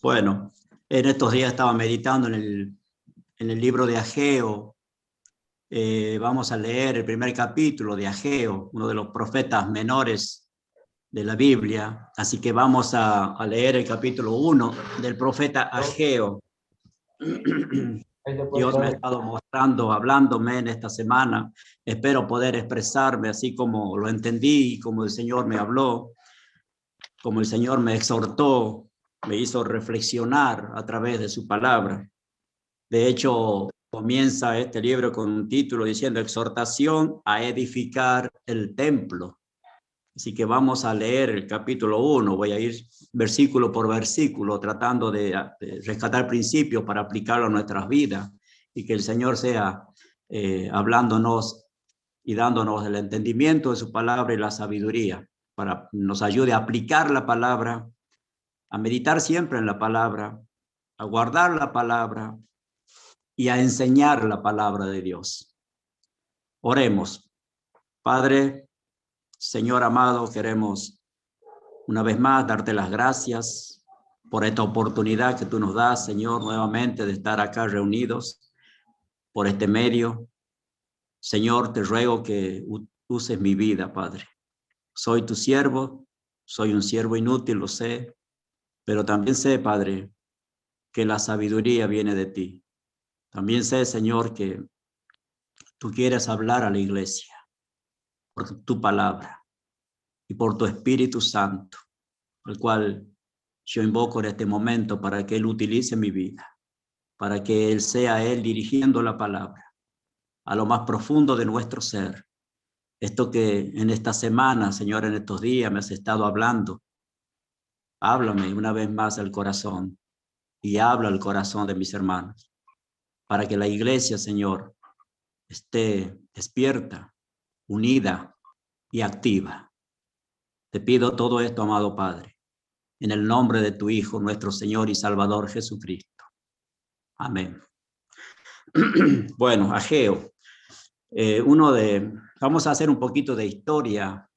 Bueno, en estos días estaba meditando en el libro de Ageo. Vamos a leer el primer capítulo de Ageo, uno de los profetas menores de la Biblia. Así que vamos a leer el capítulo 1 del profeta Ageo. Dios me ha estado mostrando, hablándome en esta semana. Espero poder expresarme así como lo entendí, como el Señor me habló, como el Señor me exhortó, me hizo reflexionar a través de su palabra. De hecho, comienza este libro con un título diciendo Exhortación a edificar el templo. Así que vamos a leer el capítulo 1. Voy a ir versículo por versículo tratando de rescatar principios para aplicarlo a nuestras vidas y que el Señor sea hablándonos y dándonos el entendimiento de su palabra y la sabiduría para nos ayude a aplicar la palabra, a meditar siempre en la palabra, a guardar la palabra y a enseñar la palabra de Dios. Oremos. Padre, Señor amado, queremos una vez más darte las gracias por esta oportunidad que tú nos das, Señor, nuevamente de estar acá reunidos por este medio. Señor, te ruego que uses mi vida, Padre. Soy tu siervo, soy un siervo inútil, lo sé, pero también sé, Padre, que la sabiduría viene de ti. También sé, Señor, que tú quieres hablar a la iglesia por tu palabra y por tu Espíritu Santo, el cual yo invoco en este momento para que Él utilice mi vida, para que Él sea Él dirigiendo la palabra a lo más profundo de nuestro ser. Esto que en esta semana, Señor, en estos días me has estado hablando, háblame una vez más al corazón y habla al corazón de mis hermanos, para que la iglesia, Señor, esté despierta, unida y activa. Te pido todo esto, amado Padre, en el nombre de tu Hijo, nuestro Señor y Salvador Jesucristo. Amén. Bueno, Ageo, vamos a hacer un poquito de historia.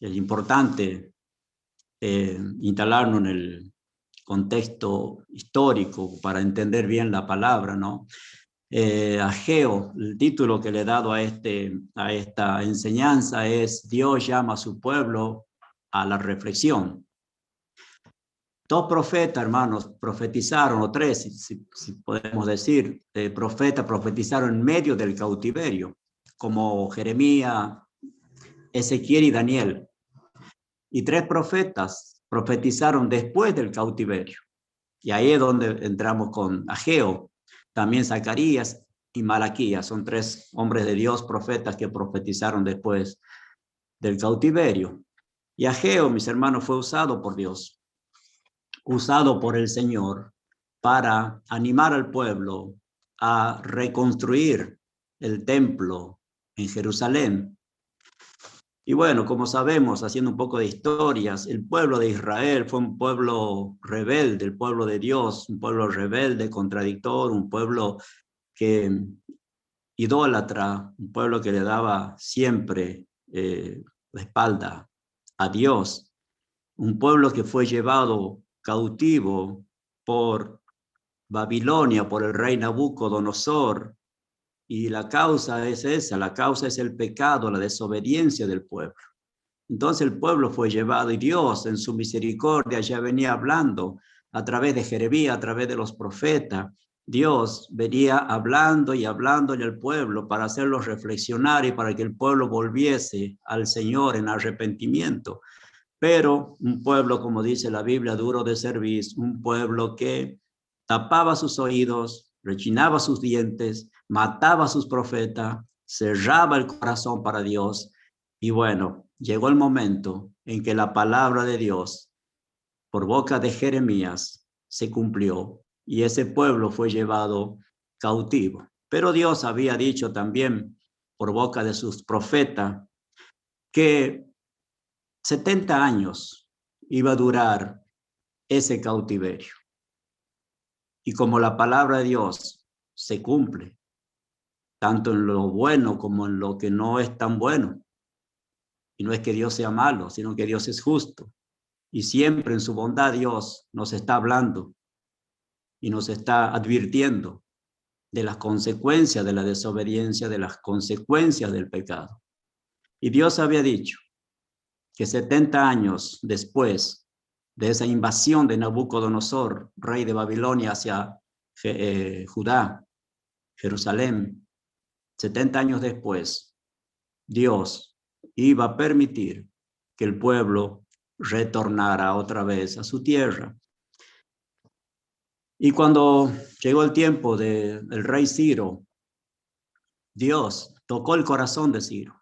Es importante instalarnos en el contexto histórico para entender bien la palabra, ¿no? Ageo, el título que le he dado a esta enseñanza es Dios llama a su pueblo a la reflexión. Dos profetas, hermanos, profetizaron, o tres, si podemos decir, profetizaron en medio del cautiverio, como Jeremías, Ezequiel y Daniel. Y tres profetas profetizaron después del cautiverio. Y ahí es donde entramos con Ageo, también Zacarías y Malaquías. Son tres hombres de Dios, profetas que profetizaron después del cautiverio. Y Ageo, mis hermanos, fue usado por Dios, usado por el Señor para animar al pueblo a reconstruir el templo en Jerusalén. Y bueno, como sabemos, haciendo un poco de historias, el pueblo de Israel fue un pueblo rebelde, el pueblo de Dios, un pueblo rebelde, contradictor, un pueblo que idólatra, un pueblo que le daba siempre la espalda a Dios, un pueblo que fue llevado cautivo por Babilonia, por el rey Nabucodonosor, y la causa es esa, la causa es el pecado, la desobediencia del pueblo. Entonces el pueblo fue llevado y Dios en su misericordia ya venía hablando a través de Jeremías, a través de los profetas. Dios venía hablando y hablándole al pueblo para hacerlo reflexionar y para que el pueblo volviese al Señor en arrepentimiento. Pero un pueblo, como dice la Biblia, duro de cerviz, un pueblo que tapaba sus oídos, rechinaba sus dientes, mataba a sus profetas, cerraba el corazón para Dios. Y bueno, llegó el momento en que la palabra de Dios, por boca de Jeremías, se cumplió y ese pueblo fue llevado cautivo. Pero Dios había dicho también por boca de sus profetas que 70 años iba a durar ese cautiverio. Y como la palabra de Dios se cumple, tanto en lo bueno como en lo que no es tan bueno, y no es que Dios sea malo, sino que Dios es justo, Y siempre en su bondad Dios nos está hablando y nos está advirtiendo de las consecuencias de la desobediencia, de las consecuencias del pecado. Y Dios había dicho que 70 años después de esa invasión de Nabucodonosor, rey de Babilonia, hacia Judá, Jerusalén, 70 años después, Dios iba a permitir que el pueblo retornara otra vez a su tierra. Y cuando llegó el tiempo del rey Ciro, Dios tocó el corazón de Ciro.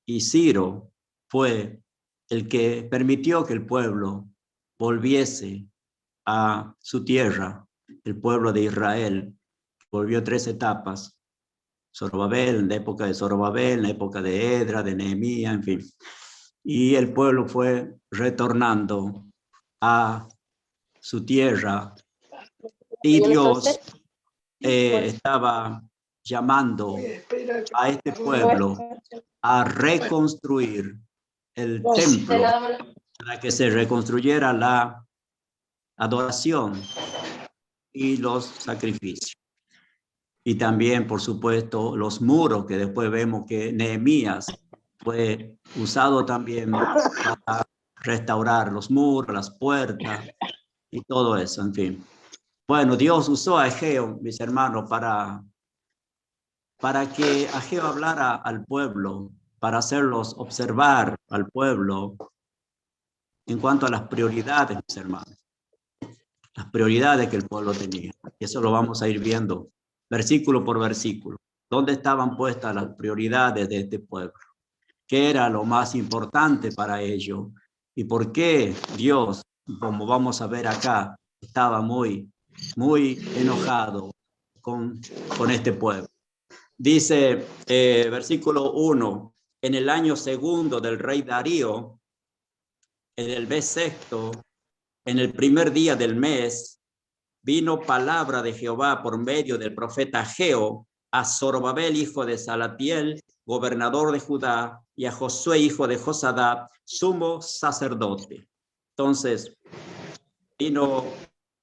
Y Ciro fue el que permitió que el pueblo volviese a su tierra, el pueblo de Israel. Volvió 3 etapas: Zorobabel, en la época de Zorobabel, en la época de Edra, de Nehemías, en fin. Y el pueblo fue retornando a su tierra. Y Dios estaba llamando a este pueblo a reconstruir el templo, para que se reconstruyera la adoración y los sacrificios. Y también, por supuesto, los muros, que después vemos que Nehemías fue usado también para restaurar los muros, las puertas y todo eso, en fin. Bueno, Dios usó a Ageo, mis hermanos, para que Ageo hablara al pueblo, para hacerlos observar al pueblo en cuanto a las prioridades, mis hermanos. Las prioridades que el pueblo tenía. Y eso lo vamos a ir viendo versículo por versículo. ¿Dónde estaban puestas las prioridades de este pueblo? ¿Qué era lo más importante para ellos? ¿Y por qué Dios, como vamos a ver acá, estaba muy enojado con este pueblo? Dice versículo 1, en el año segundo del rey Darío, en el mes sexto, en el primer día del mes, vino palabra de Jehová por medio del profeta Ageo a Zorobabel, hijo de Salatiel, gobernador de Judá, y a Josué, hijo de Josadá, sumo sacerdote. Entonces, vino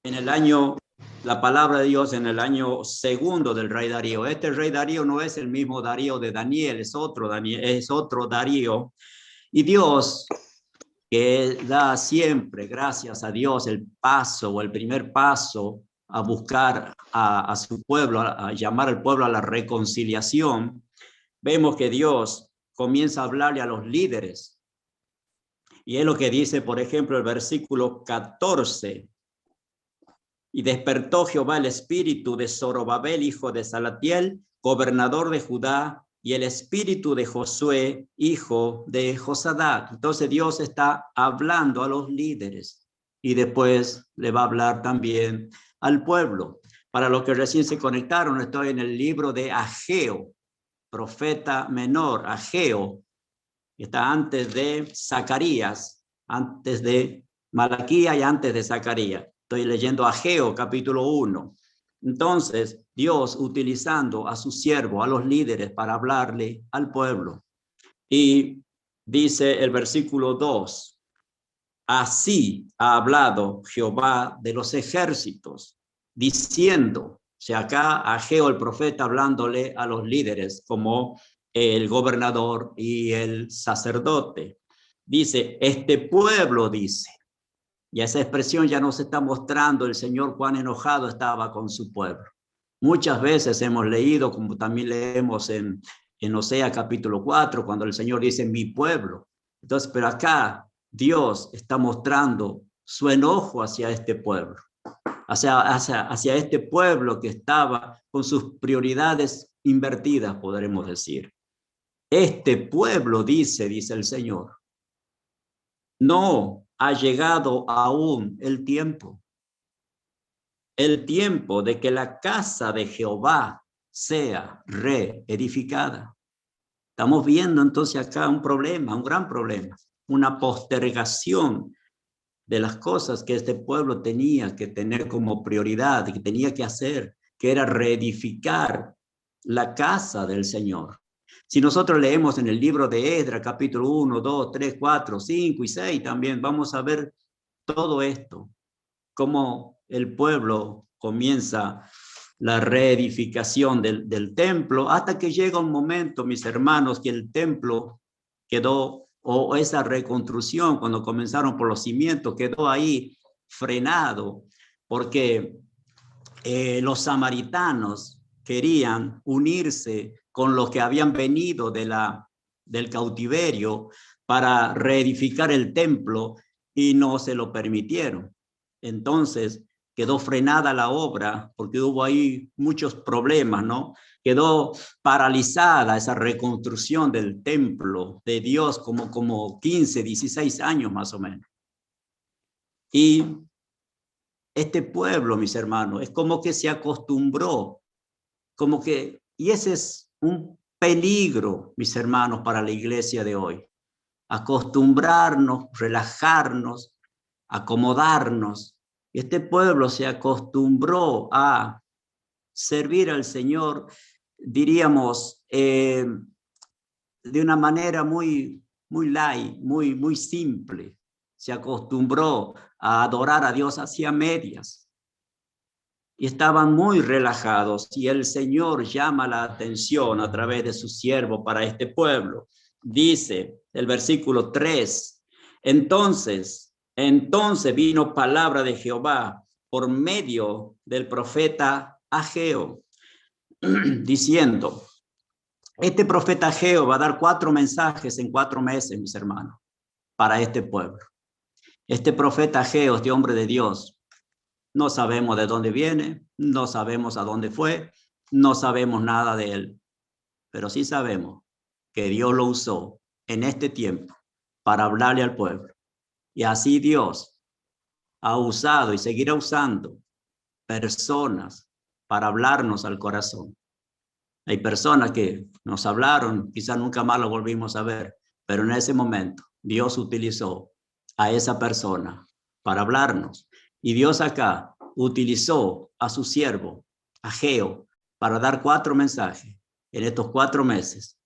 en el año, la palabra de Dios en el año segundo del rey Darío. Este rey Darío no es el mismo Darío de Daniel, es otro Darío. Y Dios, que da siempre, gracias a Dios, el paso o el primer paso a buscar a su pueblo, a llamar al pueblo a la reconciliación, vemos que Dios comienza a hablarle a los líderes. Y es lo que dice, por ejemplo, el versículo 14. Y despertó Jehová el espíritu de Zorobabel, hijo de Salatiel, gobernador de Judá, y el espíritu de Josué, hijo de Josadac. Entonces Dios está hablando a los líderes y después le va a hablar también al pueblo. Para los que recién se conectaron, estoy en el libro de Ageo, profeta menor. Ageo está antes de Zacarías, antes de Malaquía y antes de Zacarías. Estoy leyendo Ageo, capítulo 1. Entonces, Dios utilizando a su siervo, a los líderes, para hablarle al pueblo. Y dice el versículo 2, así ha hablado Jehová de los ejércitos, diciendo, o sea, acá Ageo el profeta hablándole a los líderes como el gobernador y el sacerdote. Dice, este pueblo dice, y esa expresión ya nos está mostrando el Señor cuán enojado estaba con su pueblo. Muchas veces hemos leído, como también leemos en Osea capítulo 4, cuando el Señor dice mi pueblo. Entonces, pero acá Dios está mostrando su enojo hacia este pueblo, hacia este pueblo que estaba con sus prioridades invertidas, podremos decir. Este pueblo dice el Señor, no ha llegado aún el tiempo de que la casa de Jehová sea reedificada. Estamos viendo entonces acá un problema, un gran problema, una postergación de las cosas que este pueblo tenía que tener como prioridad, que tenía que hacer, que era reedificar la casa del Señor. Si nosotros leemos en el libro de Esdras, capítulo 1, 2, 3, 4, 5 y 6, también vamos a ver todo esto, cómo el pueblo comienza la reedificación del templo, hasta que llega un momento, mis hermanos, que el templo quedó, o esa reconstrucción, cuando comenzaron por los cimientos, quedó ahí frenado, porque los samaritanos querían unirse con los que habían venido del cautiverio para reedificar el templo y no se lo permitieron. Entonces quedó frenada la obra porque hubo ahí muchos problemas, ¿no? Quedó paralizada esa reconstrucción del templo de Dios como 15, 16 años más o menos. Y este pueblo, mis hermanos, es como que se acostumbró, y ese es un peligro, mis hermanos, para la iglesia de hoy. Acostumbrarnos, relajarnos, acomodarnos. Y este pueblo se acostumbró a servir al Señor, diríamos, de una manera muy light, muy simple. Se acostumbró a adorar a Dios hacia medias. Y estaban muy relajados, y el Señor llama la atención a través de su siervo para este pueblo. Dice el versículo 3, entonces vino palabra de Jehová por medio del profeta Ageo, diciendo, este profeta Ageo va a dar 4 mensajes en 4 meses, mis hermanos, para este pueblo. Este profeta Ageo, este hombre de Dios, no sabemos de dónde viene, no sabemos a dónde fue, no sabemos nada de él, pero sí sabemos que Dios lo usó en este tiempo para hablarle al pueblo. Y así Dios ha usado y seguirá usando personas para hablarnos al corazón. Hay personas que nos hablaron, quizás nunca más lo volvimos a ver, pero en ese momento Dios utilizó a esa persona para hablarnos. Y Dios acá utilizó a su siervo, Ageo, para dar 4 mensajes en estos 4 meses.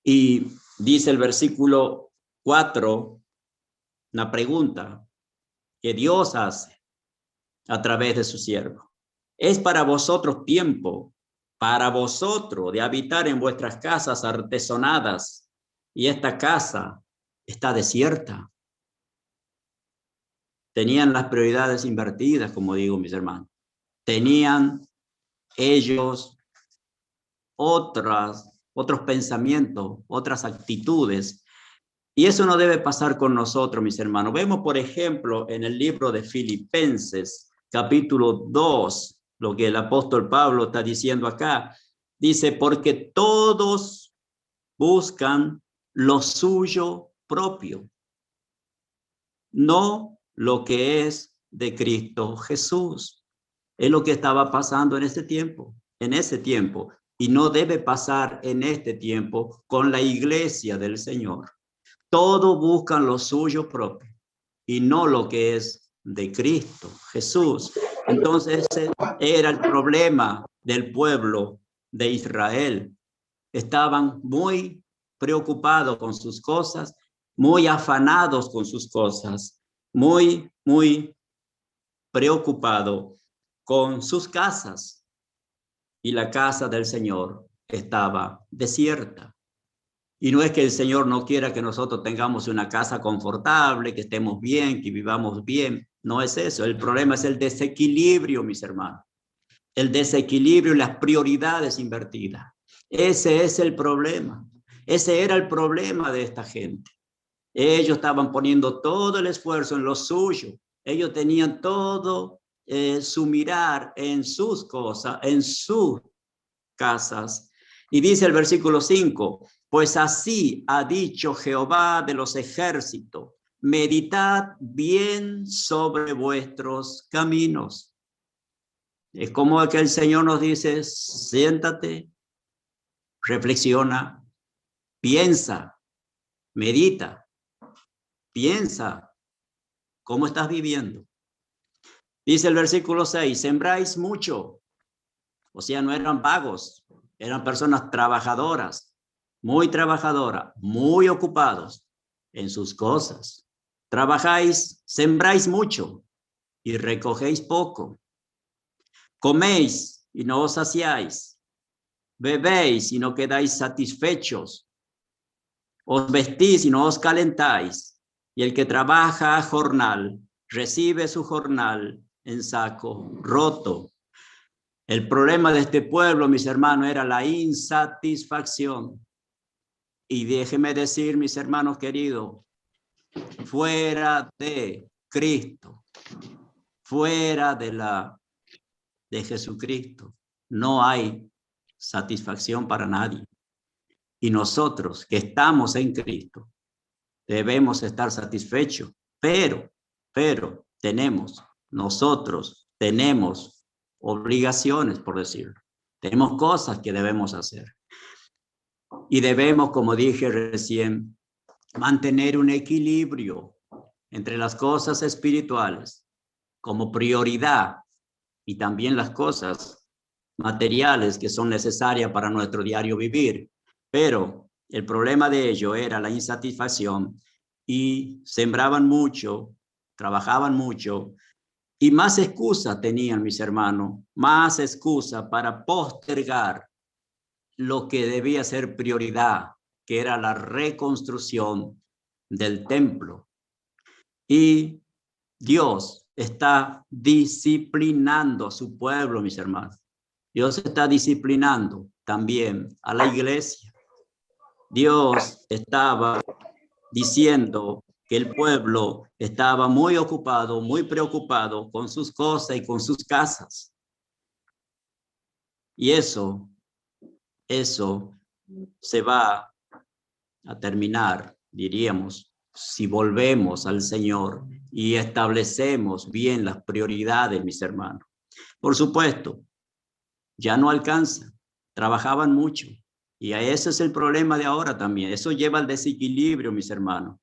Y dice el versículo 4, una pregunta que Dios hace a través de su siervo. Es para vosotros tiempo, para vosotros de habitar en vuestras casas artesonadas, y esta casa está desierta. Tenían las prioridades invertidas, como digo, mis hermanos. Tenían ellos otros pensamientos, otras actitudes. Y eso no debe pasar con nosotros, mis hermanos. Vemos, por ejemplo, en el libro de Filipenses, capítulo 2, lo que el apóstol Pablo está diciendo acá. Dice, porque todos buscan lo suyo propio, no lo que es de Cristo Jesús. Es lo que estaba pasando en ese tiempo, y no debe pasar en este tiempo con la iglesia del Señor. Todos buscan lo suyo propio y no lo que es de Cristo Jesús. Entonces ese era el problema del pueblo de Israel. Estaban muy preocupados con sus cosas, muy afanados con sus cosas, muy preocupados con sus casas, y la casa del Señor estaba desierta. Y no es que el Señor no quiera que nosotros tengamos una casa confortable, que estemos bien, que vivamos bien. No es eso. El problema es el desequilibrio, mis hermanos. El desequilibrio y las prioridades invertidas. Ese es el problema. Ese era el problema de esta gente. Ellos estaban poniendo todo el esfuerzo en lo suyo. Ellos tenían todo su mirar en sus cosas, en sus casas. Y dice el versículo 5, pues así ha dicho Jehová de los ejércitos, meditad bien sobre vuestros caminos. Es como que el Señor nos dice, siéntate, reflexiona, piensa, medita, piensa cómo estás viviendo. Dice el versículo 6, sembráis mucho, o sea, no eran vagos, eran personas trabajadoras. muy trabajadora, muy ocupados en sus cosas. Trabajáis, sembráis mucho y recogéis poco. Coméis y no os saciáis. Bebéis y no quedáis satisfechos. Os vestís y no os calentáis. Y el que trabaja a jornal recibe su jornal en saco roto. El problema de este pueblo, mis hermanos, era la insatisfacción. Y déjeme decir, mis hermanos queridos, fuera de Cristo, fuera de Jesucristo, no hay satisfacción para nadie. Y nosotros que estamos en Cristo, debemos estar satisfechos, pero nosotros tenemos obligaciones, por decirlo. Tenemos cosas que debemos hacer. Y debemos, como dije recién, mantener un equilibrio entre las cosas espirituales como prioridad y también las cosas materiales que son necesarias para nuestro diario vivir. Pero el problema de ello era la insatisfacción y sembraban mucho, trabajaban mucho y más excusa tenían, mis hermanos, más excusa para postergar lo que debía ser prioridad, que era la reconstrucción del templo. Y Dios está disciplinando a su pueblo, mis hermanos. Dios está disciplinando también a la iglesia. Dios estaba diciendo que el pueblo estaba muy ocupado, muy preocupado con sus cosas y con sus casas. Y eso se va a terminar, diríamos, si volvemos al Señor y establecemos bien las prioridades, mis hermanos. Por supuesto, ya no alcanza, trabajaban mucho. Y ese es el problema de ahora también. Eso lleva al desequilibrio, mis hermanos.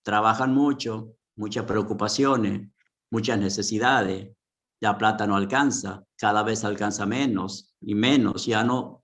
Trabajan mucho, muchas preocupaciones, muchas necesidades. La plata no alcanza, cada vez alcanza menos y menos. Ya no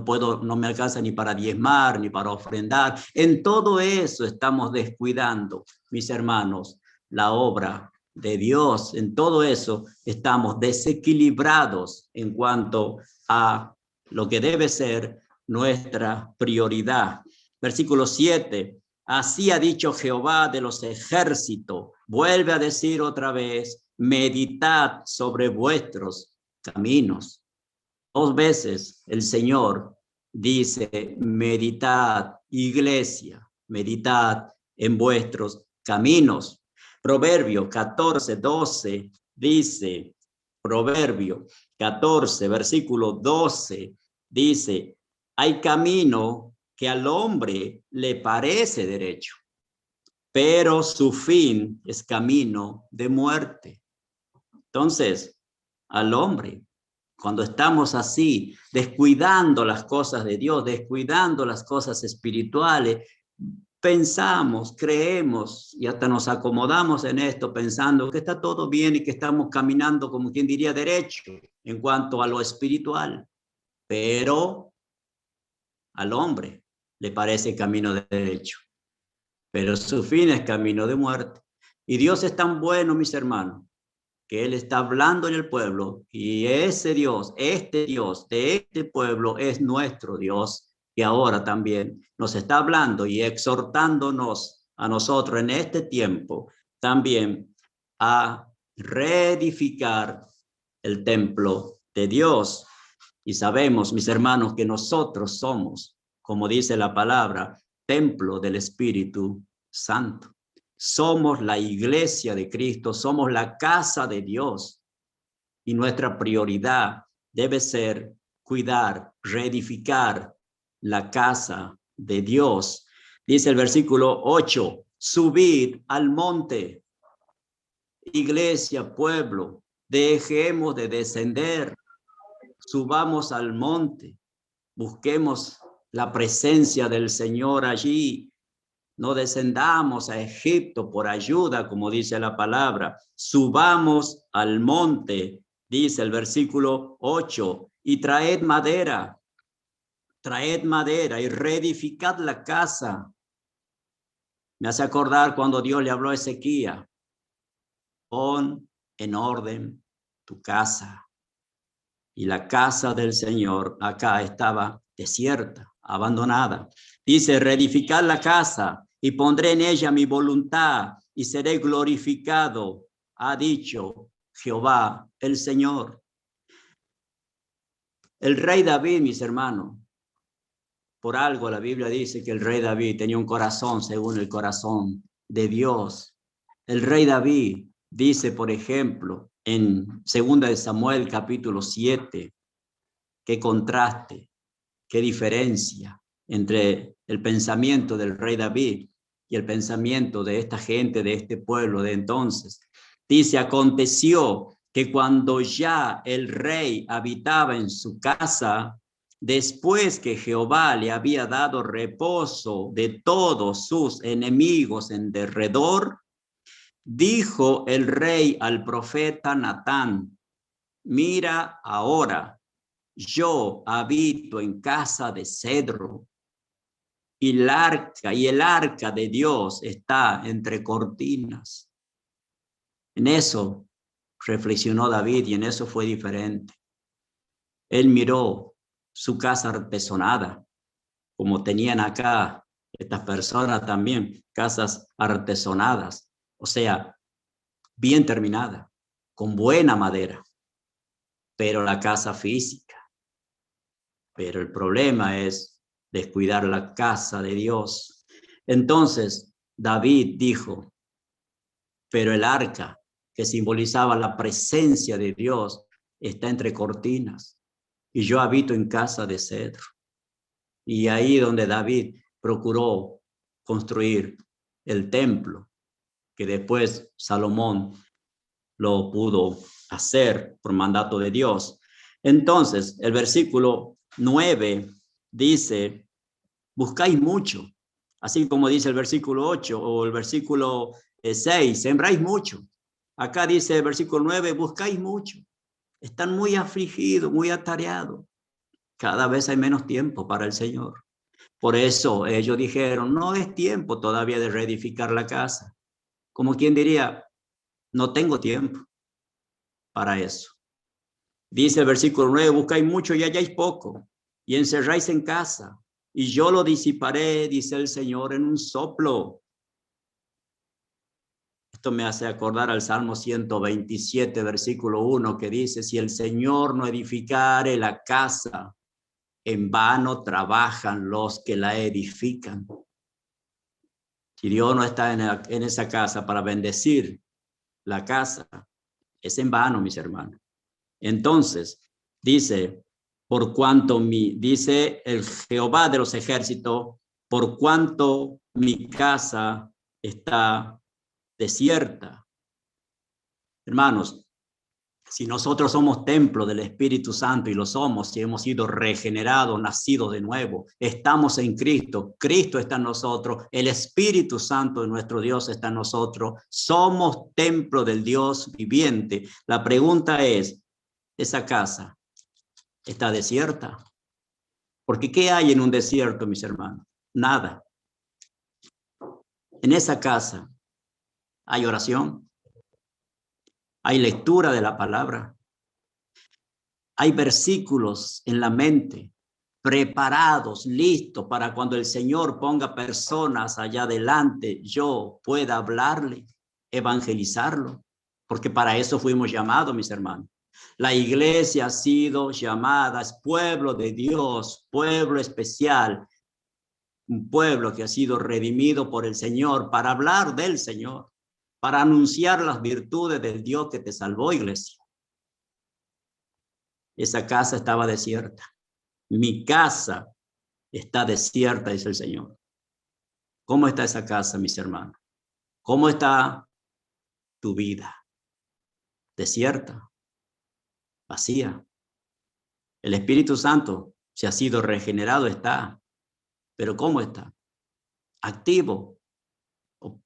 puedo, no me alcanza ni para diezmar, ni para ofrendar. En todo eso estamos descuidando, mis hermanos, la obra de Dios. En todo eso estamos desequilibrados en cuanto a lo que debe ser nuestra prioridad. Versículo 7. Así ha dicho Jehová de los ejércitos. Vuelve a decir otra vez, meditad sobre vuestros caminos. 2 veces el Señor dice, meditad, iglesia, meditad en vuestros caminos. Proverbio 14:12 dice, Proverbio 14, versículo 12, dice, hay camino que al hombre le parece derecho, pero su fin es camino de muerte. Entonces, al hombre, cuando estamos así, descuidando las cosas de Dios, descuidando las cosas espirituales, pensamos, creemos y hasta nos acomodamos en esto pensando que está todo bien y que estamos caminando, como quien diría, derecho en cuanto a lo espiritual. Pero al hombre le parece camino de derecho, pero su fin es camino de muerte. Y Dios es tan bueno, mis hermanos, que Él está hablando en el pueblo y ese Dios, este Dios de este pueblo es nuestro Dios, y ahora también nos está hablando y exhortándonos a nosotros en este tiempo también a reedificar el templo de Dios. Y sabemos, mis hermanos, que nosotros somos, como dice la palabra, templo del Espíritu Santo. Somos la iglesia de Cristo, somos la casa de Dios. Y nuestra prioridad debe ser cuidar, reedificar la casa de Dios. Dice el versículo 8, subid al monte. Iglesia, pueblo, dejemos de descender. Subamos al monte, busquemos la presencia del Señor allí. No descendamos a Egipto por ayuda, como dice la palabra. Subamos al monte, dice el versículo 8, y traed madera. traed madera y reedificad la casa. Me hace acordar cuando Dios le habló a Ezequiel, pon en orden tu casa. Y la casa del Señor acá estaba desierta, abandonada. Dice, reedificad la casa y pondré en ella mi voluntad y seré glorificado, ha dicho Jehová el Señor. El rey David, mis hermanos, por algo la Biblia dice que el rey David tenía un corazón según el corazón de Dios. El rey David dice, por ejemplo, en 2 de Samuel capítulo 7, qué contraste, qué diferencia entre el pensamiento del rey David y el pensamiento de esta gente, de este pueblo de entonces. Dice, aconteció que cuando ya el rey habitaba en su casa, después que Jehová le había dado reposo de todos sus enemigos en derredor, dijo el rey al profeta Natán, mira ahora, yo habito en casa de cedro y el arca de Dios está entre cortinas. En eso reflexionó David y en eso fue diferente. Él miró su casa artesonada, como tenían acá estas personas también, casas artesonadas, o sea, bien terminada, con buena madera, pero la casa física. Pero el problema es descuidar la casa de Dios. Entonces David dijo, pero el arca que simbolizaba la presencia de Dios está entre cortinas y yo habito en casa de cedro. Y ahí donde David procuró construir el templo, que después Salomón lo pudo hacer por mandato de Dios. Entonces, el versículo 9 dice, buscáis mucho, así como dice el versículo 8 o el versículo 6, sembráis mucho. Acá dice el versículo 9, buscáis mucho. Están muy afligidos, muy atareados. Cada vez hay menos tiempo para el Señor. Por eso ellos dijeron, no es tiempo todavía de reedificar la casa. Como quien diría, no tengo tiempo para eso. Dice el versículo 9, buscáis mucho y halláis poco, y encerráis en casa, y yo lo disiparé, dice el Señor, en un soplo. Esto me hace acordar al Salmo 127, versículo 1, que dice, si el Señor no edificare la casa, en vano trabajan los que la edifican. Si Dios no está en esa casa para bendecir la casa, es en vano, mis hermanos. Entonces, dice, por cuanto dice el Jehová de los ejércitos, por cuanto mi casa está desierta. Hermanos, si nosotros somos templo del Espíritu Santo y lo somos, si hemos sido regenerados, nacidos de nuevo, estamos en Cristo, Cristo está en nosotros, el Espíritu Santo de nuestro Dios está en nosotros, somos templo del Dios viviente. La pregunta es, ¿esa casa está desierta? Porque ¿qué hay en un desierto, mis hermanos? Nada. En esa casa hay oración, hay lectura de la palabra, hay versículos en la mente, preparados, listos para cuando el Señor ponga personas allá adelante, yo pueda hablarle, evangelizarlo, porque para eso fuimos llamados, mis hermanos. La iglesia ha sido llamada, es pueblo de Dios, pueblo especial, un pueblo que ha sido redimido por el Señor para hablar del Señor, para anunciar las virtudes del Dios que te salvó, iglesia. Esa casa estaba desierta. Mi casa está desierta, dice el Señor. ¿Cómo está esa casa, mis hermanos? ¿Cómo está tu vida? Desierta, vacía. El Espíritu Santo, si ha sido regenerado, está. Pero ¿cómo está? ¿Activo o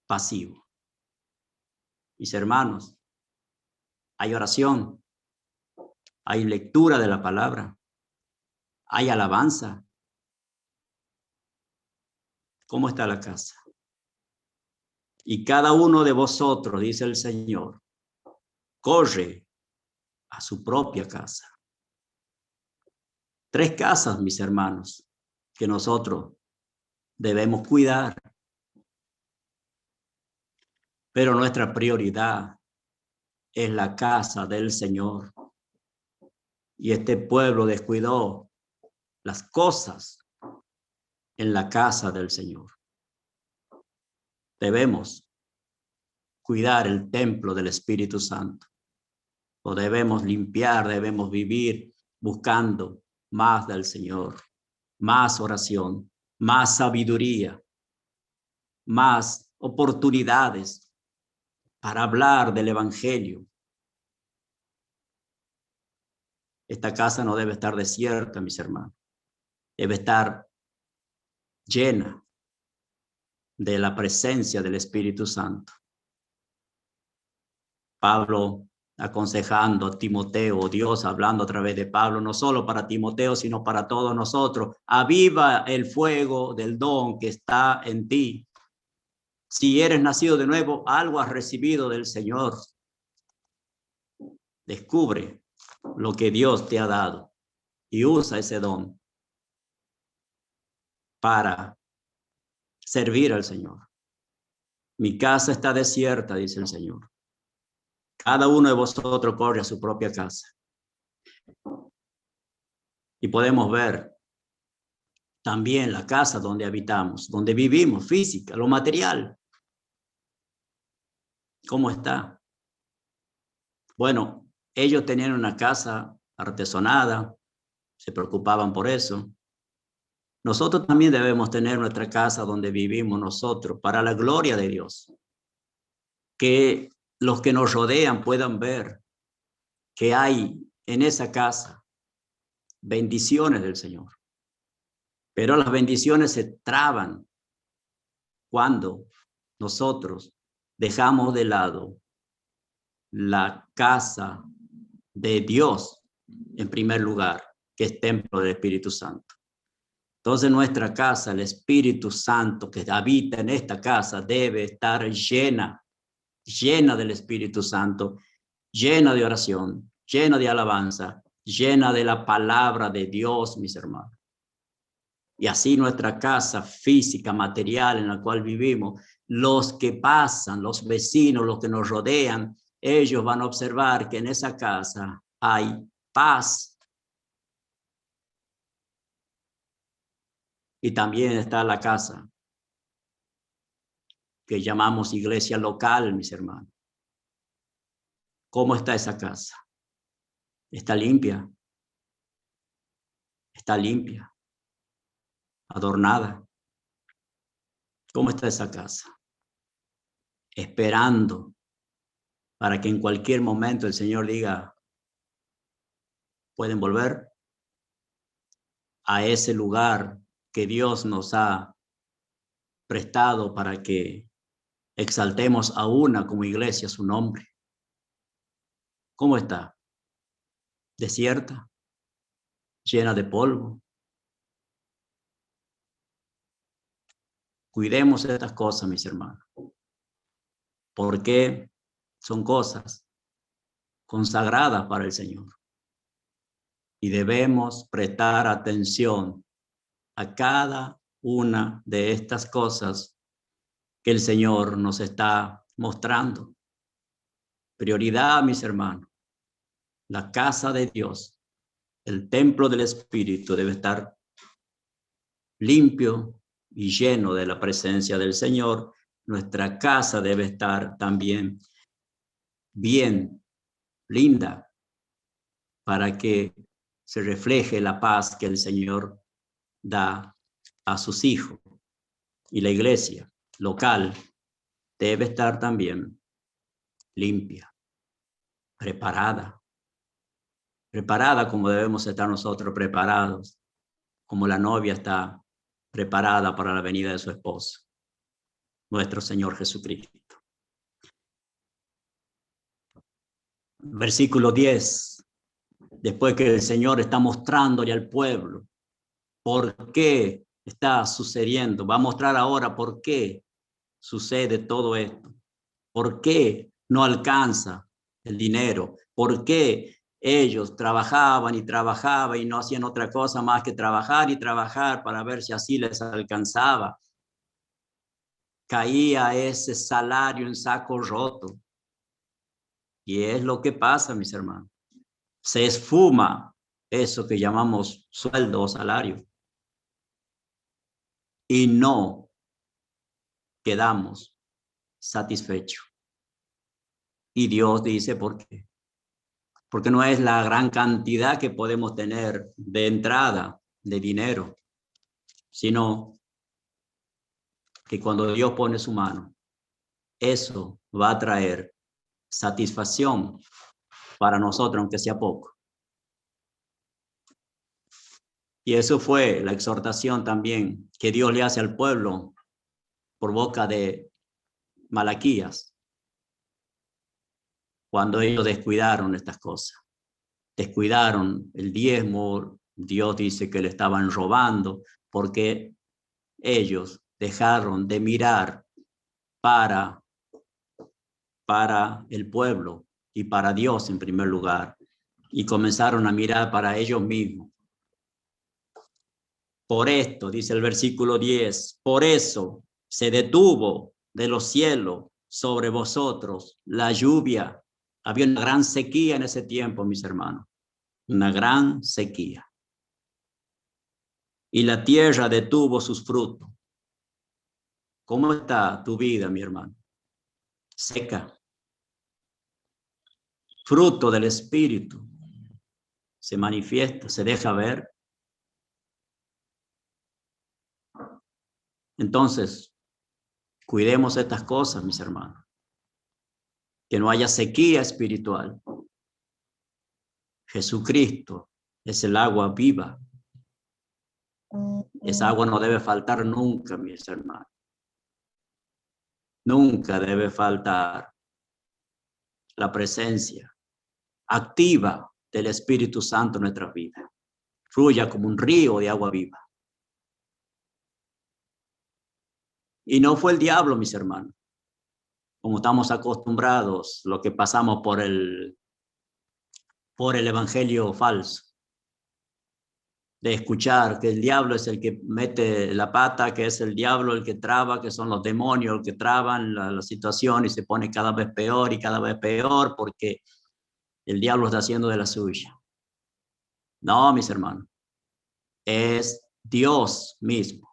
pasivo? Mis hermanos, hay oración, hay lectura de la palabra, hay alabanza, ¿Cómo está la casa? Y cada uno de vosotros, dice el Señor, corre a su propia casa. 3 casas, mis hermanos, que nosotros debemos cuidar. Pero nuestra prioridad es la casa del Señor. Y este pueblo descuidó las cosas en la casa del Señor. Debemos cuidar el templo del Espíritu Santo. Lo debemos limpiar, debemos vivir buscando más del Señor, más oración, más sabiduría, más oportunidades para hablar del Evangelio. Esta casa no debe estar desierta, mis hermanos. Debe estar llena de la presencia del Espíritu Santo. Pablo aconsejando a Timoteo, Dios hablando a través de Pablo, no solo para Timoteo, sino para todos nosotros. Aviva el fuego del don que está en ti. Si eres nacido de nuevo, algo has recibido del Señor. Descubre lo que Dios te ha dado y usa ese don para servir al Señor. Mi casa está desierta, dice el Señor. Cada uno de vosotros corre a su propia casa. Y podemos ver también la casa donde habitamos, donde vivimos, física, lo material. ¿Cómo está? Bueno, ellos tenían una casa artesonada, se preocupaban por eso. Nosotros también debemos tener nuestra casa donde vivimos nosotros, para la gloria de Dios. Que los que nos rodean puedan ver que hay en esa casa bendiciones del Señor. Pero las bendiciones se traban cuando nosotros dejamos de lado la casa de Dios en primer lugar, que es templo del Espíritu Santo. Entonces nuestra casa, el Espíritu Santo que habita en esta casa debe estar llena del Espíritu Santo, llena de oración, llena de alabanza, llena de la palabra de Dios, mis hermanos. Y así nuestra casa física, material en la cual vivimos, los que pasan, los vecinos, los que nos rodean, ellos van a observar que en esa casa hay paz. Y también está la casa que llamamos iglesia local, mis hermanos. ¿Cómo está esa casa? ¿Está limpia? ¿Está limpia? ¿Adornada? ¿Cómo está esa casa? Esperando para que en cualquier momento el Señor diga, pueden volver a ese lugar que Dios nos ha prestado para que exaltemos a una como iglesia su nombre. ¿Cómo está? ¿Desierta? ¿Llena de polvo? Cuidemos estas cosas, mis hermanos, porque son cosas consagradas para el Señor. Y debemos prestar atención a cada una de estas cosas que el Señor nos está mostrando. Prioridad, mis hermanos, la casa de Dios, el templo del Espíritu debe estar limpio y lleno de la presencia del Señor. Nuestra casa debe estar también bien, linda, para que se refleje la paz que el Señor da a sus hijos. Y la iglesia local debe estar también limpia, preparada como debemos estar nosotros preparados, como la novia está preparada para la venida de su esposo, nuestro Señor Jesucristo. Versículo 10, después que el Señor está mostrándole al pueblo por qué está sucediendo. Va a mostrar ahora por qué sucede todo esto. ¿Por qué no alcanza el dinero? ¿Por qué ellos trabajaban y no hacían otra cosa más que trabajar y trabajar para ver si así les alcanzaba? Caía ese salario en saco roto. Y es lo que pasa, mis hermanos. Se esfuma eso que llamamos sueldo o salario. Y no quedamos satisfechos. Y Dios dice, ¿por qué? Porque no es la gran cantidad que podemos tener de entrada de dinero, sino que cuando Dios pone su mano, eso va a traer satisfacción para nosotros, aunque sea poco. Y eso fue la exhortación también que Dios le hace al pueblo por boca de Malaquías, cuando ellos descuidaron estas cosas. Descuidaron el diezmo, Dios dice que le estaban robando, porque ellos dejaron de mirar para el pueblo y para Dios en primer lugar, y comenzaron a mirar para ellos mismos. Por esto, dice el versículo 10, por eso se detuvo de los cielos sobre vosotros la lluvia. Había una gran sequía en ese tiempo, mis hermanos, una gran sequía. Y la tierra detuvo sus frutos. ¿Cómo está tu vida, mi hermano? Seca. Fruto del Espíritu. Se manifiesta, se deja ver. Entonces, cuidemos estas cosas, mis hermanos. Que no haya sequía espiritual. Jesucristo es el agua viva. Esa agua no debe faltar nunca, mis hermanos. Nunca debe faltar la presencia activa del Espíritu Santo en nuestra vida. Fluya como un río de agua viva. Y no fue el diablo, mis hermanos. Como estamos acostumbrados, lo que pasamos por el evangelio falso. De escuchar que el diablo es el que mete la pata, que es el diablo el que traba, que son los demonios el que traban la situación y se pone cada vez peor y cada vez peor porque el diablo está haciendo de la suya. No, mis hermanos, es Dios mismo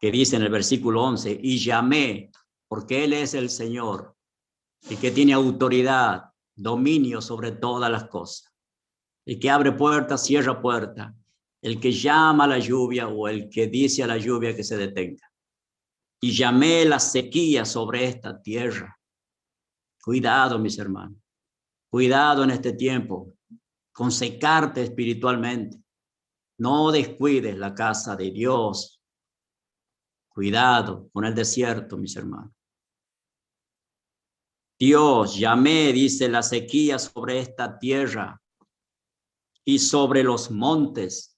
que dice en el versículo 11, y llamé, porque Él es el Señor, y que tiene autoridad, dominio sobre todas las cosas. El que abre puertas, cierra puertas. El que llama a la lluvia o el que dice a la lluvia que se detenga. Y llamé la sequía sobre esta tierra. Cuidado, mis hermanos. Cuidado en este tiempo con secarte espiritualmente. No descuides la casa de Dios. Cuidado con el desierto, mis hermanos. Dios, llamé, dice, la sequía sobre esta tierra y sobre los montes,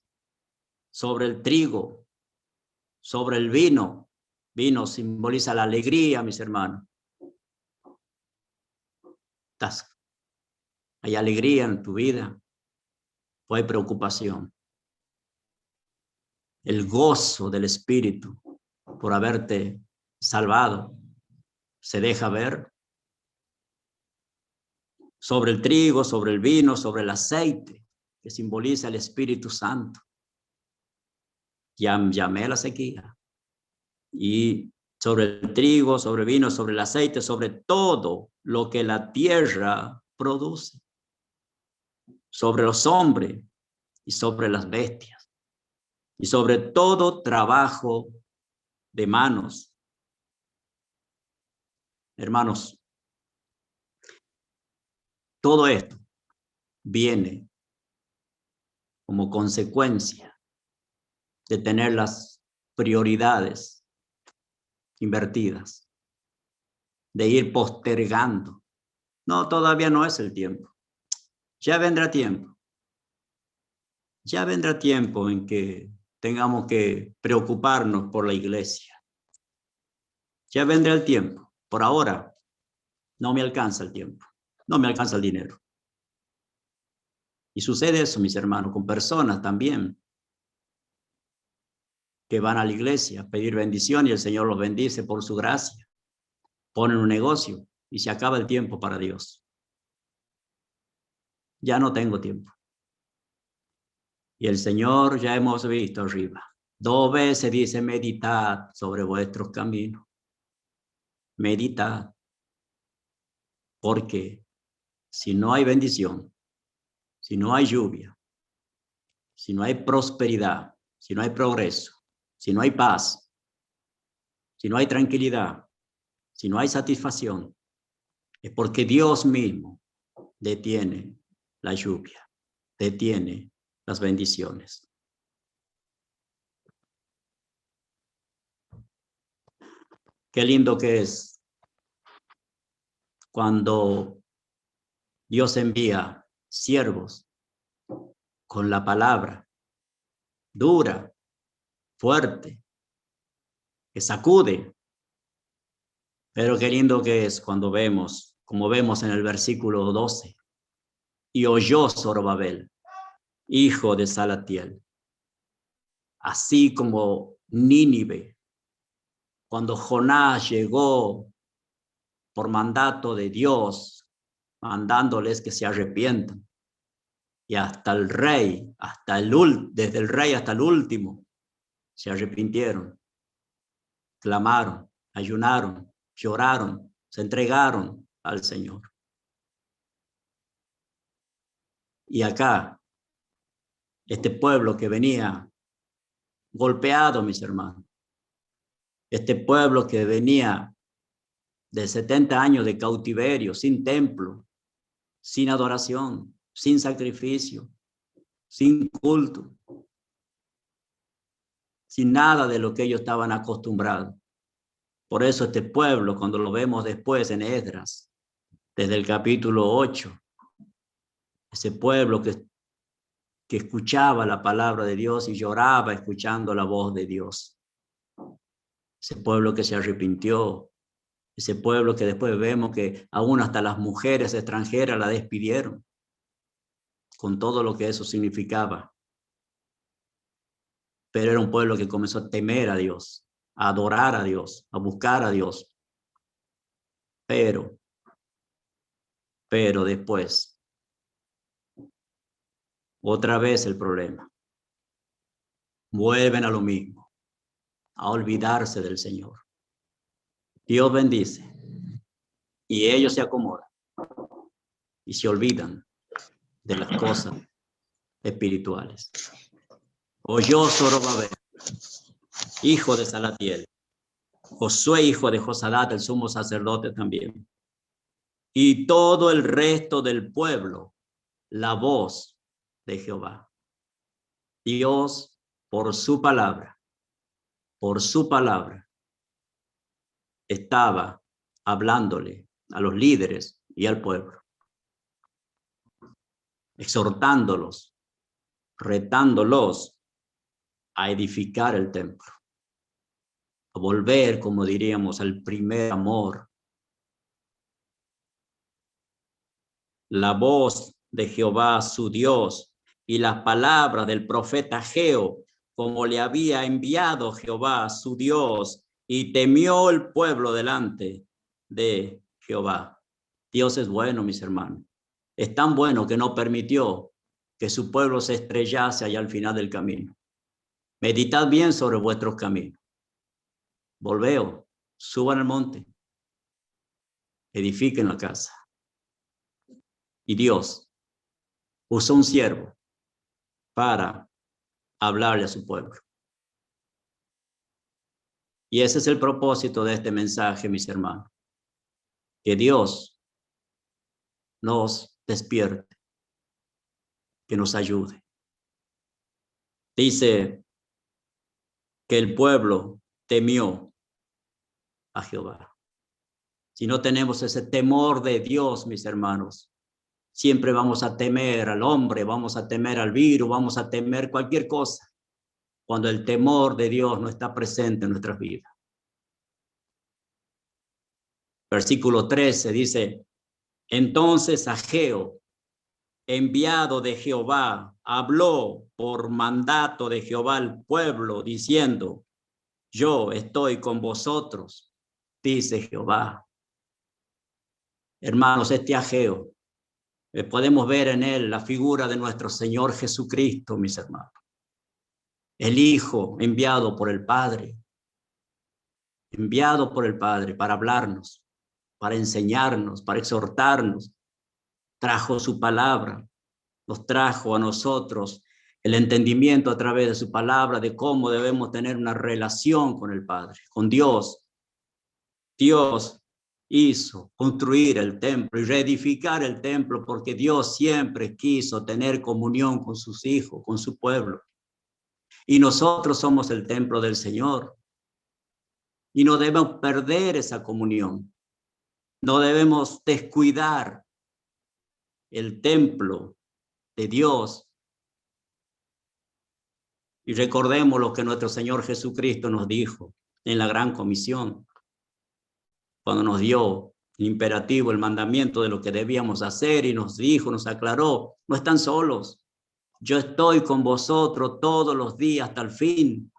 sobre el trigo, sobre el vino. Vino simboliza la alegría, mis hermanos. ¿Hay alegría en tu vida o hay preocupación? El gozo del Espíritu por haberte salvado se deja ver sobre el trigo, sobre el vino, sobre el aceite, que simboliza el Espíritu Santo. Llamé la sequía. Y sobre el trigo, sobre el vino, sobre el aceite, sobre todo lo que la tierra produce. Sobre los hombres y sobre las bestias. Y sobre todo trabajo de manos. Hermanos, todo esto viene como consecuencia de tener las prioridades invertidas, de ir postergando. No, todavía no es el tiempo. Ya vendrá tiempo. Ya vendrá tiempo en que tengamos que preocuparnos por la iglesia. Ya vendrá el tiempo. Por ahora no me alcanza el tiempo, no me alcanza el dinero. Y sucede eso, mis hermanos, con personas también que van a la iglesia a pedir bendición y el Señor los bendice por su gracia. Ponen un negocio y se acaba el tiempo para Dios. Ya no tengo tiempo. Y el Señor, ya hemos visto arriba, 2 veces dice: meditad sobre vuestros caminos. Meditad. Porque si no hay bendición, si no hay lluvia, si no hay prosperidad, si no hay progreso, si no hay paz, si no hay tranquilidad, si no hay satisfacción, es porque Dios mismo detiene la lluvia, detiene las bendiciones. Qué lindo que es cuando Dios envía siervos con la palabra dura, fuerte, que sacude. Pero qué lindo que es cuando vemos, como vemos en el versículo 12, y oyó Zorobabel, hijo de Salatiel, así como Nínive, cuando Jonás llegó por mandato de Dios, mandándoles que se arrepientan. Y hasta el rey, desde el rey hasta el último, se arrepintieron, clamaron, ayunaron, lloraron, se entregaron al Señor. Y acá, este pueblo que venía golpeado, mis hermanos, este pueblo que venía de 70 años de cautiverio, sin templo, sin adoración, sin sacrificio, sin culto, sin nada de lo que ellos estaban acostumbrados. Por eso este pueblo, cuando lo vemos después en Esdras, desde el capítulo 8, ese pueblo que escuchaba la palabra de Dios y lloraba escuchando la voz de Dios. Ese pueblo que se arrepintió, ese pueblo que después vemos que aún hasta las mujeres extranjeras la despidieron, con todo lo que eso significaba. Pero era un pueblo que comenzó a temer a Dios, a adorar a Dios, a buscar a Dios. Pero después, otra vez el problema. Vuelven a lo mismo, a olvidarse del Señor. Dios bendice y ellos se acomodan y se olvidan de las cosas espirituales. Oyó Zorobabel, hijo de Salatiel, Josué, hijo de Josadat, el sumo sacerdote también, y todo el resto del pueblo, la voz de Jehová. Dios, por su palabra, estaba hablándole a los líderes y al pueblo, exhortándolos, retándolos a edificar el templo, a volver, como diríamos, al primer amor. La voz de Jehová, su Dios, y las palabras del profeta Ageo, como le había enviado Jehová, su Dios, y temió el pueblo delante de Jehová. Dios es bueno, mis hermanos. Es tan bueno que no permitió que su pueblo se estrellase allá al final del camino. Meditad bien sobre vuestros caminos. Volveos, suban al monte, edifiquen la casa. Y Dios usó un siervo para hablarle a su pueblo. Y ese es el propósito de este mensaje, mis hermanos. Que Dios nos despierte, que nos ayude. Dice que el pueblo temió a Jehová. Si no tenemos ese temor de Dios, mis hermanos, siempre vamos a temer al hombre, vamos a temer al virus, vamos a temer cualquier cosa. cuando el temor de Dios no está presente en nuestras vidas. Versículo 13 dice, entonces Ageo, enviado de Jehová, habló por mandato de Jehová al pueblo, diciendo, yo estoy con vosotros, dice Jehová. Hermanos, este Ageo, podemos ver en él la figura de nuestro Señor Jesucristo, mis hermanos. El Hijo enviado por el Padre para hablarnos, para enseñarnos, para exhortarnos. Trajo su palabra, nos trajo a nosotros el entendimiento a través de su palabra de cómo debemos tener una relación con el Padre, con Dios. Dios hizo construir el templo y reedificar el templo porque Dios siempre quiso tener comunión con sus hijos, con su pueblo. Y nosotros somos el templo del Señor. Y no debemos perder esa comunión. No debemos descuidar el templo de Dios. Y recordemos lo que nuestro Señor Jesucristo nos dijo en la gran comisión, cuando nos dio el imperativo, el mandamiento de lo que debíamos hacer y nos dijo, nos aclaró, no están solos. Yo estoy con vosotros todos los días hasta el fin.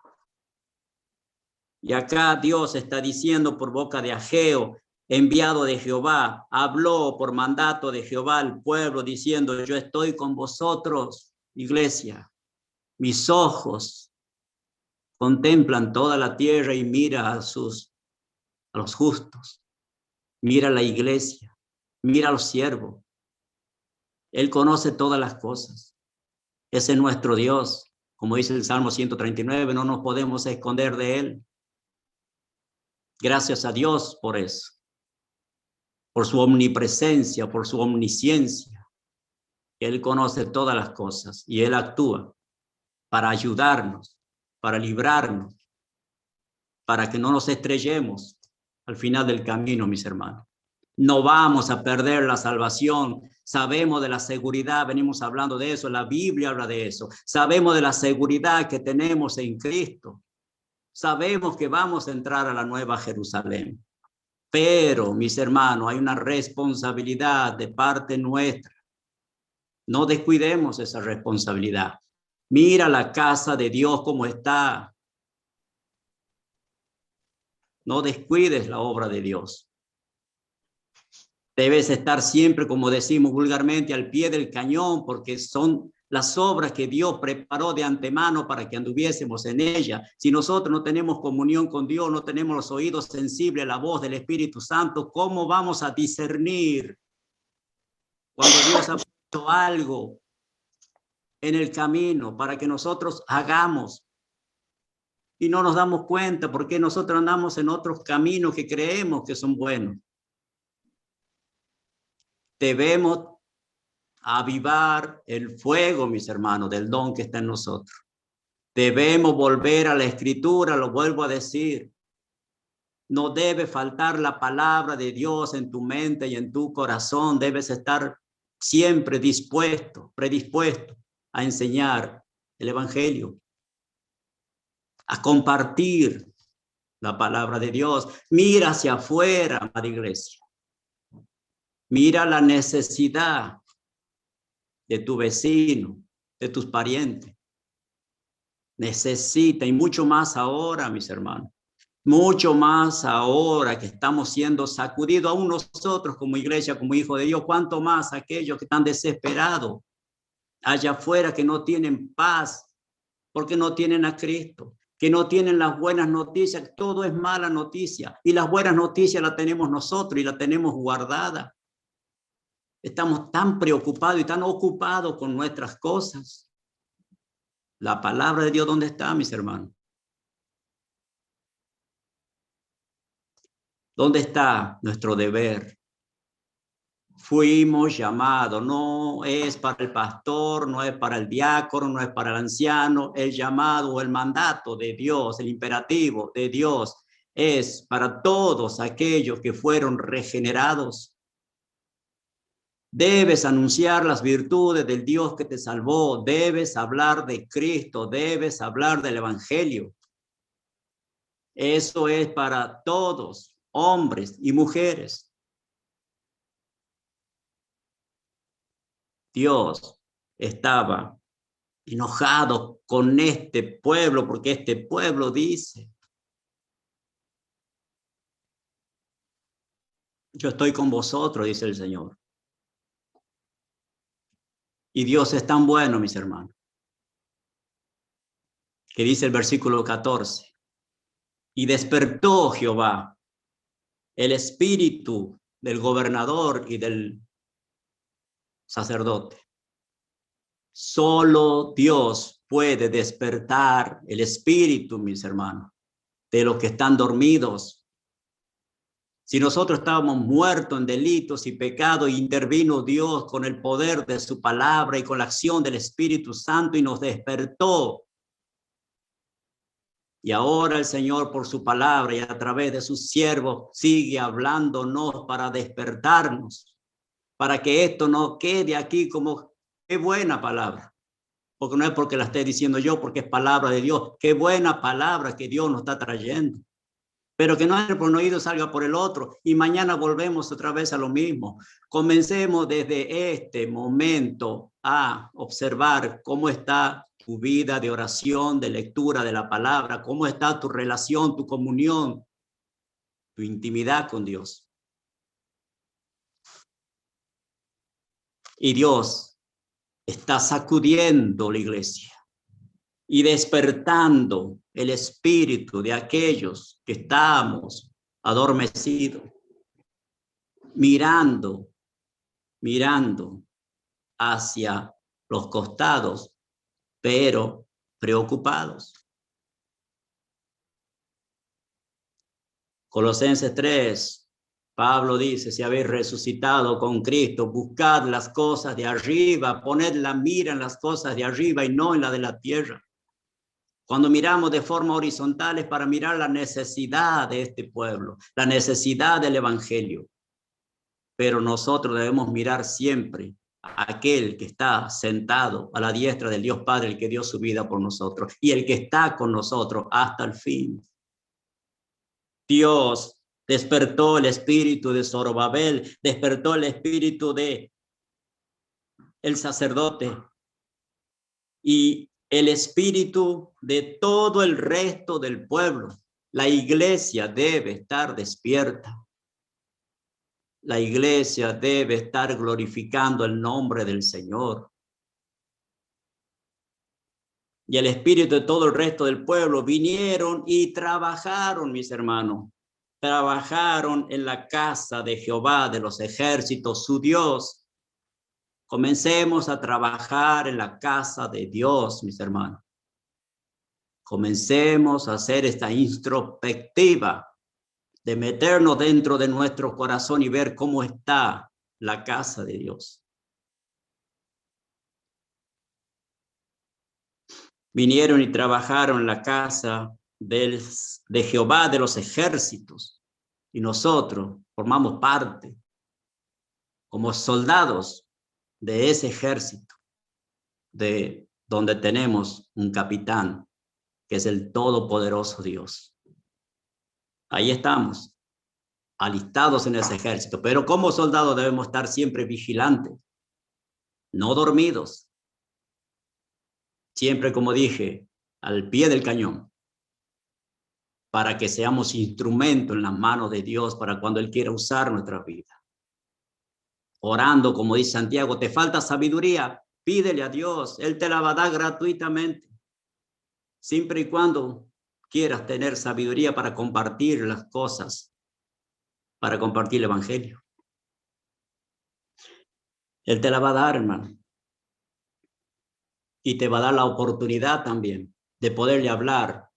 Y acá Dios está diciendo por boca de Ageo, enviado de Jehová, habló por mandato de Jehová al pueblo diciendo, yo estoy con vosotros, iglesia. Mis ojos contemplan toda la tierra y mira a los justos. Mira a la iglesia, mira a los siervos. Él conoce todas las cosas. Ese es nuestro Dios. Como dice el Salmo 139, no nos podemos esconder de él. Gracias a Dios por eso, por su omnipresencia, por su omnisciencia. Él conoce todas las cosas y él actúa para ayudarnos, para librarnos, para que no nos estrellemos al final del camino, mis hermanos. No vamos a perder la salvación. Sabemos de la seguridad, venimos hablando de eso, la Biblia habla de eso. Sabemos de la seguridad que tenemos en Cristo. Sabemos que vamos a entrar a la nueva Jerusalén. Pero, mis hermanos, hay una responsabilidad de parte nuestra. No descuidemos esa responsabilidad. Mira la casa de Dios como está. No descuides la obra de Dios. Debes estar siempre, como decimos vulgarmente, al pie del cañón, porque son las obras que Dios preparó de antemano para que anduviésemos en ella. Si nosotros no tenemos comunión con Dios, no tenemos los oídos sensibles a la voz del Espíritu Santo, ¿cómo vamos a discernir cuando Dios ha puesto algo en el camino para que nosotros hagamos? Y no nos damos cuenta porque nosotros andamos en otros caminos que creemos que son buenos. Debemos avivar el fuego, mis hermanos, del don que está en nosotros. Debemos volver a la Escritura, lo vuelvo a decir. No debe faltar la palabra de Dios en tu mente y en tu corazón. Debes estar siempre predispuesto a enseñar el Evangelio, a compartir la palabra de Dios. Mira hacia afuera, amada iglesia. Mira la necesidad de tu vecino, de tus parientes. Necesita, y mucho más ahora, mis hermanos, mucho más ahora que estamos siendo sacudidos aún nosotros como iglesia, como hijos de Dios, cuánto más aquellos que están desesperados allá afuera, que no tienen paz porque no tienen a Cristo, que no tienen las buenas noticias. Todo es mala noticia y las buenas noticias las tenemos nosotros y las tenemos guardadas. Estamos tan preocupados y tan ocupados con nuestras cosas. La palabra de Dios, ¿dónde está, mis hermanos? ¿Dónde está nuestro deber? Fuimos llamados, no es para el pastor, no es para el diácono, no es para el anciano. El llamado o el mandato de Dios, el imperativo de Dios es para todos aquellos que fueron regenerados. Debes anunciar las virtudes del Dios que te salvó. Debes hablar de Cristo. Debes hablar del Evangelio. Eso es para todos, hombres y mujeres. Dios estaba enojado con este pueblo porque este pueblo dice: yo estoy con vosotros, dice el Señor. Y Dios es tan bueno, mis hermanos, que dice el versículo 14: y despertó Jehová el espíritu del gobernador y del sacerdote. Solo Dios puede despertar el espíritu, mis hermanos, de los que están dormidos. Si nosotros estábamos muertos en delitos y pecados, intervino Dios con el poder de su palabra y con la acción del Espíritu Santo y nos despertó. Y ahora el Señor, por su palabra y a través de sus siervos, sigue hablándonos para despertarnos, para que esto no quede aquí como qué buena palabra. Porque no es porque la esté diciendo yo, porque es palabra de Dios. Qué buena palabra que Dios nos está trayendo. Pero que no entre por un oído, salga por el otro. Y mañana volvemos otra vez a lo mismo. Comencemos desde este momento a observar cómo está tu vida de oración, de lectura de la palabra, cómo está tu relación, tu comunión, tu intimidad con Dios. Y Dios está sacudiendo la iglesia y despertando el espíritu de aquellos que estamos adormecidos, mirando hacia los costados, pero preocupados. Colosenses 3, Pablo dice: si habéis resucitado con Cristo, buscad las cosas de arriba, poned la mira en las cosas de arriba y no en la de la tierra. Cuando miramos de forma horizontal es para mirar la necesidad de este pueblo, la necesidad del evangelio. Pero nosotros debemos mirar siempre a aquel que está sentado a la diestra del Dios Padre, el que dio su vida por nosotros y el que está con nosotros hasta el fin. Dios despertó el espíritu de Zorobabel, despertó el espíritu de el sacerdote y el espíritu de todo el resto del pueblo. La iglesia debe estar despierta. La iglesia debe estar glorificando el nombre del Señor. Y el espíritu de todo el resto del pueblo vinieron y trabajaron, mis hermanos. Trabajaron en la casa de Jehová de los ejércitos, su Dios. Comencemos a trabajar en la casa de Dios, mis hermanos. Comencemos a hacer esta introspectiva de meternos dentro de nuestro corazón y ver cómo está la casa de Dios. Vinieron y trabajaron en la casa de Jehová de los ejércitos y nosotros formamos parte como soldados de ese ejército, de donde tenemos un capitán que es el todopoderoso Dios. Ahí estamos, alistados en ese ejército, pero como soldados debemos estar siempre vigilantes, no dormidos, siempre, como dije, al pie del cañón, para que seamos instrumento en las manos de Dios para cuando Él quiera usar nuestra vida. Orando, como dice Santiago, te falta sabiduría, pídele a Dios, Él te la va a dar gratuitamente, siempre y cuando quieras tener sabiduría para compartir las cosas, para compartir el evangelio. Él te la va a dar, hermano. Y te va a dar la oportunidad también de poderle hablar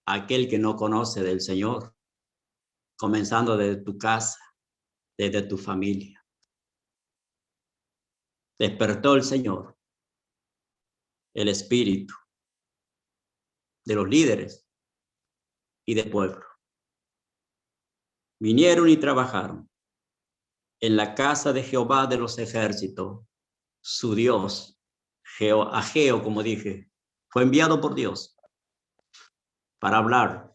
a aquel que no conoce del Señor, comenzando desde tu casa, desde tu familia. Despertó el Señor el espíritu de los líderes y del pueblo. Vinieron y trabajaron. en la casa de Jehová de los ejércitos, su Dios, Ageo, como dije, fue enviado por Dios para hablar.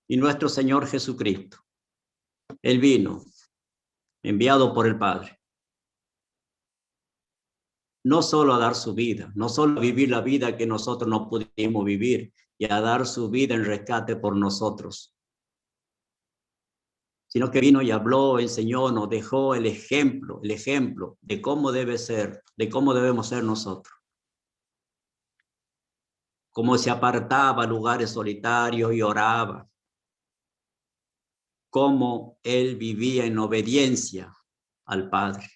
Y nuestro Señor Jesucristo, Él vino, enviado por el Padre, no solo a dar su vida, no solo a vivir la vida que nosotros no pudimos vivir, y a dar su vida en rescate por nosotros, sino que vino y habló, enseñó, nos dejó el ejemplo de cómo debe ser, de cómo debemos ser nosotros. Cómo se apartaba a lugares solitarios y oraba. Cómo él vivía en obediencia al Padre.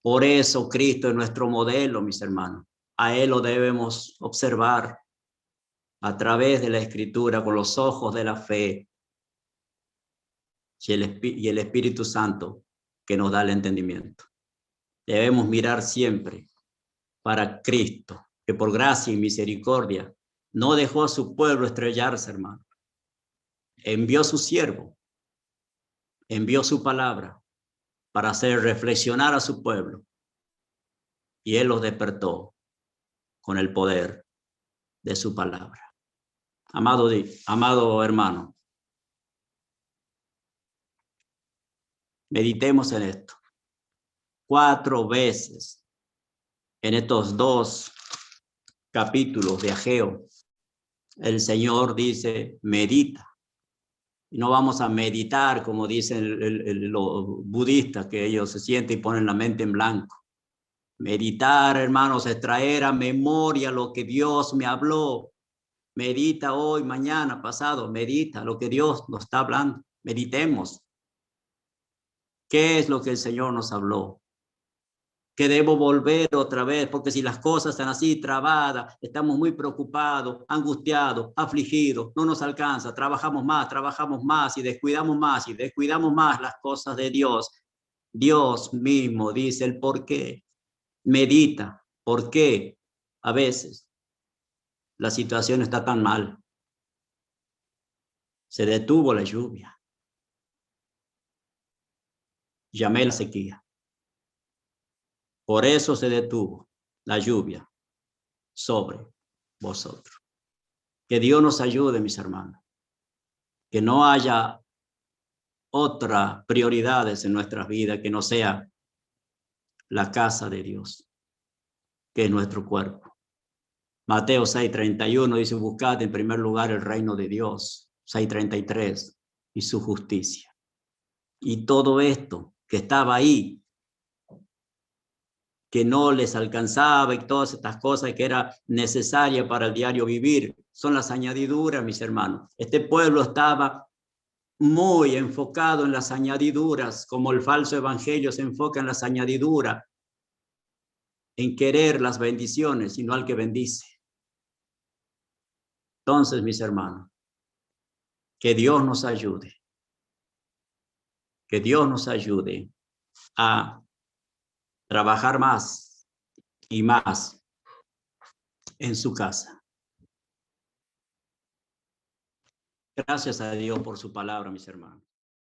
Por eso Cristo es nuestro modelo, mis hermanos. A él lo debemos observar a través de la Escritura, con los ojos de la fe y el Espíritu Santo que nos da el entendimiento. Debemos mirar siempre para Cristo, que por gracia y misericordia no dejó a su pueblo estrellarse, hermano. Envió su siervo, envió su palabra para hacer reflexionar a su pueblo, y él los despertó con el poder de su palabra. Amado hermano, meditemos en esto. 4 veces en estos 2 capítulos de Ageo, el Señor dice, medita. Y no vamos a meditar como dicen los budistas, que ellos se sienten y ponen la mente en blanco. Meditar, hermanos, es traer a memoria lo que Dios me habló. Medita hoy, mañana, pasado, medita lo que Dios nos está hablando. Meditemos. ¿Qué es lo que el Señor nos habló? Que debo volver otra vez, porque si las cosas están así trabadas, estamos muy preocupados, angustiados, afligidos, no nos alcanza, trabajamos más y descuidamos más las cosas de Dios. Dios mismo dice el por qué. Medita, ¿por qué? A veces la situación está tan mal. Se detuvo la lluvia. Llamé la sequía. Por eso se detuvo la lluvia sobre vosotros. Que Dios nos ayude, mis hermanos. Que no haya otras prioridades en nuestras vidas que no sea la casa de Dios, que es nuestro cuerpo. Mateo 6:31 dice, buscad en primer lugar el reino de Dios. 6:33, y su justicia. Y todo esto que estaba ahí, que no les alcanzaba, y todas estas cosas que era necesaria para el diario vivir, son las añadiduras, mis hermanos. Este pueblo estaba muy enfocado en las añadiduras, como el falso evangelio se enfoca en las añadiduras, en querer las bendiciones y no al que bendice. Entonces, mis hermanos, que Dios nos ayude. Que Dios nos ayude a trabajar más y más en su casa. Gracias a Dios por su palabra, mis hermanos.